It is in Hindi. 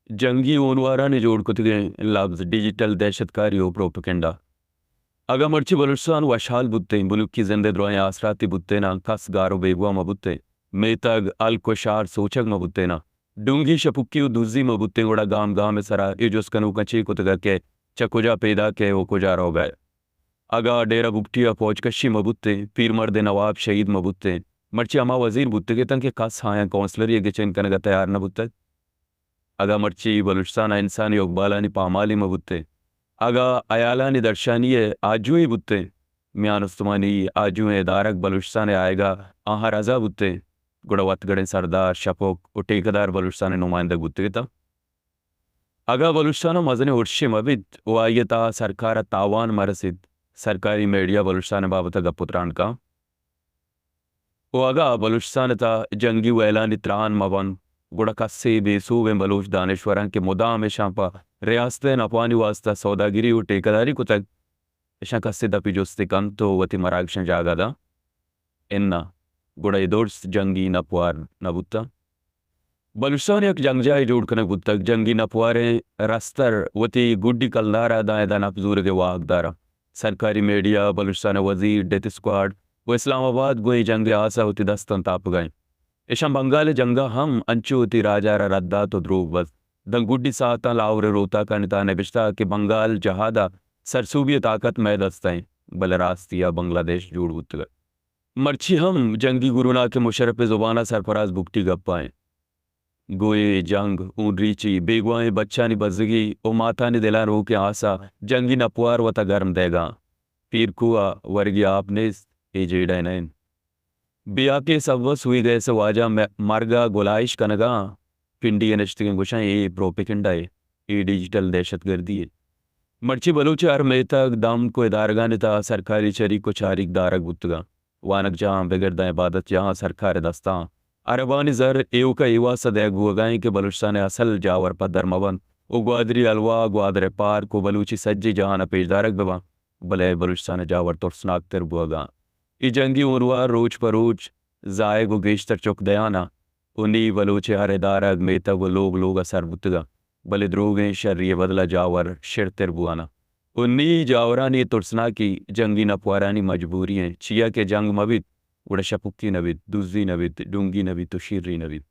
जंगी ओनवाराने जोड़ुकोतिगे लफ्ज़ डिजिटल दहशतकारी ओ प्रोपेगेंडा अगा मर्ची बलुचिस्तान वशाल बुत्ते बुलुक्की ज़िंदे द्रोय आसराती बुत्तेना कस गारो बेगुआ मबुत्ते मेतग अल कोशार सोचग मबुत्तेना डुंगी शपुक्की दुज़ी मबुत्ते गोड़ा गाम गाम सरा इजुस्कनु कची कुतगा के चकुजा पैदा के ओ कुजा रो गए अगा डेरा बुक्टिया पहुँच कशी मबुत्ते पीर मर्द नवाब शहीद मबुत्ते मर्ची अमा वजीर बुत्ते के तंग के कस हाया काउंसलर ये गेचन कनगा तैयार न बुत्ते अगा मर्ची बलुचिस्तान इंसानी योगबालानी पामाली मबुत्ते अगा अयालानी दर्शानिये आजुई बुत्ते म्यानुस्तमानी आजुए दारक बलुचिस्तान आएगा आहा रजा बुत्ते गुड़वतगढ़ सरदार शपोक और ठेकेदार बलुचिस्तान नुमाइंदा बुत्ते था अगा बलुचिस्तान मजने उर्शे मबिद वायता सरकार तावान मरसिद सरकारी मीडिया बलुचिस्तान बाबत गपुत्रान का वो अगा बलुचिस्तान था जंगी वैलानी त्रान मवन गुड़ा कस्से बेसूबे बलूच दानेश्वरन के मुदाम शांपा रियासत नपानी वास्ता सौदागिरी और ठेकेदारी को तक ऐसा कस्से दपी जोस्ते कम तो वती मरागशन जागादा इन्ना गुड़ा इदोर्स जंगी नपवार नबुत्ता बलुचिस्तान एक जंगजाई जोड़ कने बुत्तक जंगी नपवारे रस्तर वती गुड्डी कलदारा दायदा नपजूर के वागदारा सरकारी मीडिया बलुचिस्तान वजीर डेथ स्क्वाड वो इस्लामाबाद गोई जंग आसा होती दस्तन ताप गए ऐशा बंगाल जंगा हम अंचुती राजा रद्दा तो ध्रुव बस दंगुड्डी साता लावर रोता का निता बिश्ता के बंगाल जहादा सरसूबी ताकत में दस्तें बलरास्तिया बांग्लादेश जुड़ बुत मर्ची हम जंगी गुरुना के मुशरफ जुबाना सरफराज बुकटी गप्पाएं गोए जंग ऊंडरीची बेगुआएं बच्चा नी बजगी ओ माता ने दिला रो के आसा जंगी नपुआर वता गर्म देगा पीर कुआ वर्गी आपने ए जेड़ा नैन बिया के सवस हुई गए से वाजा मार्गा गोलाइश कनगा पिंडी नश्तिगे गुशा ये प्रोपेगेंडा है ये डिजिटल दहशतगर्दी है मर्ची बलूचे हर में तक दम को इदारगा नेता सरकारी चरी को चारिक दारक बुतगा वानक जहाँ बेगरदा इबादत जहाँ सरकार दस्ता अरबानी जर एव का एवा सदैग गुगाएं के बलुचिस्तान असल जावर पर धर्मवन ओ ग्वादरी अलवा ग्वादर पार को बलूची सज्जी जहाँ न पेशदारक बवा भले बलुचिस्तान जावर तुर्सनाक तर बुगा ई जंगी उनवा रोज परोज जाए गो गेश्तर चुक दयाना उन्नी बलूचे हरे दारग मेता वो लोग असर बुतगा भले द्रोगे शर्य बदला जावर शिर तिर बुआना उन्नी जावरानी तुर्सना की जंगी नपवारानी मजबूरी हैं चिया के जंग मबित उड़ा शपुक्की नबित दुजी नबित डूंगी नबित तो शीरी नबित